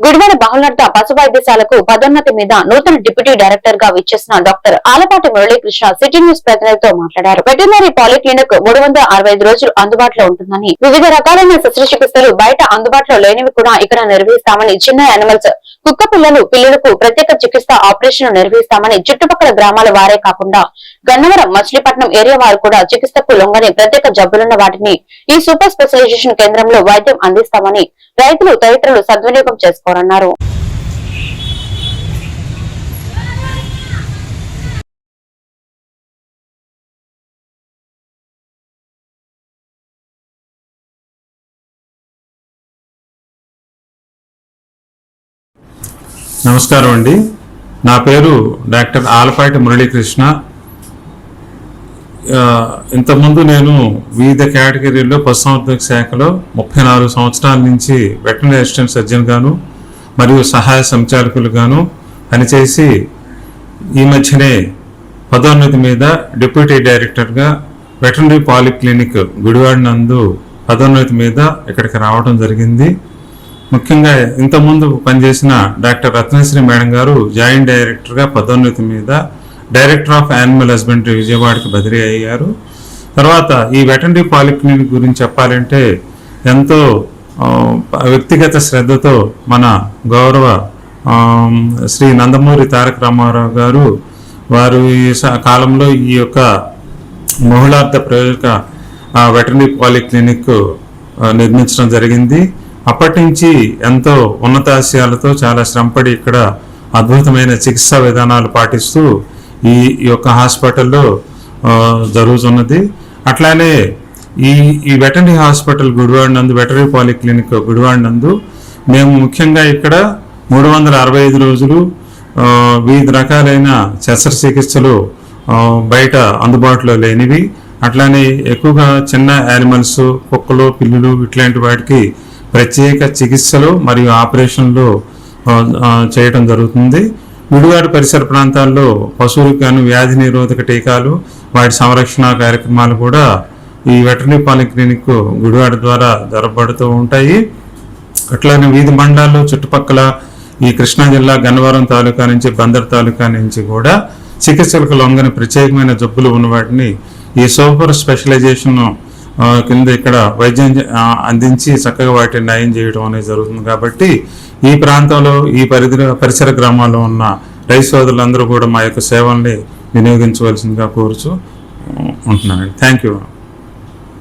గుడివాడ బహుళార్థ పశు వైద్యశాలకు పదోన్నతి మీద నూతన డిప్యూటీ డైరెక్టర్ గా విచ్చేసిన doctor Alapati Muralikrishna city news ప్రతినిధితో మాట్లాడారు. వెటర్నరీ పాలిక్లినిక్ 365 రోజులు అందుబాటులో ఉంటుందని, వివిధ రకాలైన శస్త్రచికిత్సలు బయట అందుబాటులో లేనివి కూడా ఇక్కడ నిర్వహిస్తామని, చిన్న యానిమల్స్, కుక్క పిల్లలకు ప్రత్యేక చికిత్స ఆపరేషన్ నిర్వహిస్తామని, చుట్టుపక్కల గ్రామాల వారే కాకుండా గన్నవరం, మచిలీపట్నం ఏరియా వారు కూడా చికిత్సకు లొంగని ప్రత్యేక జబ్బులున్న వాటిని ఈ సూపర్ స్పెషలైజేషన్ కేంద్రంలో వైద్యం అందిస్తామని రైతులు తదితరులు సద్వినియోగం చేసుకోరన్నారు. నమస్కారం అండి. నా పేరు డాక్టర్ ఆలపాటి మురళీకృష్ణ. ఇంతకుముందు నేను వివిధ కేటగిరీల్లో పశుసంవర్ధక శాఖలో 34 సంవత్సరాల నుంచి వెటర్నరీ అసిస్టెంట్ సర్జన్ గాను మరియు సహాయ సంచాలకులు గాను పనిచేసి ఈ మధ్యనే పదోన్నతి మీద డిప్యూటీ డైరెక్టర్గా వెటర్నరీ పాలిక్లినిక్ గుడివాడ నందు పదోన్నతి మీద ఇక్కడికి రావడం జరిగింది. ముఖ్యంగా ఇంతకుముందు పనిచేసిన డాక్టర్ రత్నశ్రీ మేడం గారు జాయింట్ డైరెక్టర్గా పదోన్నతి మీద డైరెక్టర్ ఆఫ్ యానిమల్ హస్బెండరీ విజయవాడకి బదిలీ అయ్యారు. తర్వాత ఈ వెటర్నరీ పాలిక్లినిక్ గురించి చెప్పాలంటే ఎంతో వ్యక్తిగత శ్రద్ధతో మన గౌరవ శ్రీ నందమూరి తారక రామారావు గారు వారు ఈ కాలంలో ఈ యొక్క బహుళార్థ ప్రయోజక వెటర్నరీ పాలిక్లినిక్ నిర్మించడం జరిగింది. అప్పటి నుంచి ఎంతో ఉన్నతాశయాలతో చాలా శ్రమపడి ఇక్కడ అద్భుతమైన చికిత్సా విధానాలు పాటిస్తూ ఈ యొక్క హాస్పిటల్లో జరుగుతున్నది. అట్లానే ఈ వెటర్నరీ హాస్పిటల్ గుడివాడ నందు, వెటర్నరీ పాలిక్లినిక్ గుడివాడ నందు మేము ముఖ్యంగా ఇక్కడ 365 రోజులు వివిధ రకాలైన శస్త్రచికిత్సలు బయట అందుబాటులో లేనివి, అట్లానే ఎక్కువగా చిన్న యానిమల్స్, కుక్కలు, పిల్లులు ఇట్లాంటి వాటికి ప్రత్యేక చికిత్సలు మరియు ఆపరేషన్లు చేయటం జరుగుతుంది. గుడివాడ పరిసర ప్రాంతాల్లో పశువులకు గాను వ్యాధి నిరోధక టీకాలు, వాటి సంరక్షణ కార్యక్రమాలు కూడా ఈ వెటర్నరీ పాలిక్లినిక్ గుడివాడ ద్వారా జరపబడుతూ ఉంటాయి. అట్లానే వీధి మండలాల్లో చుట్టుపక్కల ఈ కృష్ణా జిల్లా గన్నవరం తాలూకా నుంచి, బందర్ తాలూకా నుంచి కూడా చికిత్సలకు లొంగని ప్రత్యేకమైన జబ్బులు ఉన్న వాటిని ఈ సూపర్ స్పెషలైజేషన్ కింద ఇక్కడ వైద్యం అందించి చక్కగా వాటిని నయం చేయడం అనేది జరుగుతుంది. కాబట్టి ఈ ప్రాంతంలో ఈ పరిసర గ్రామాల్లో ఉన్న రైతు సోదరులందరూ కూడా మా యొక్క సేవల్ని వినియోగించవలసిందిగా కోరుచు ఉంటున్నానండి. Thank you.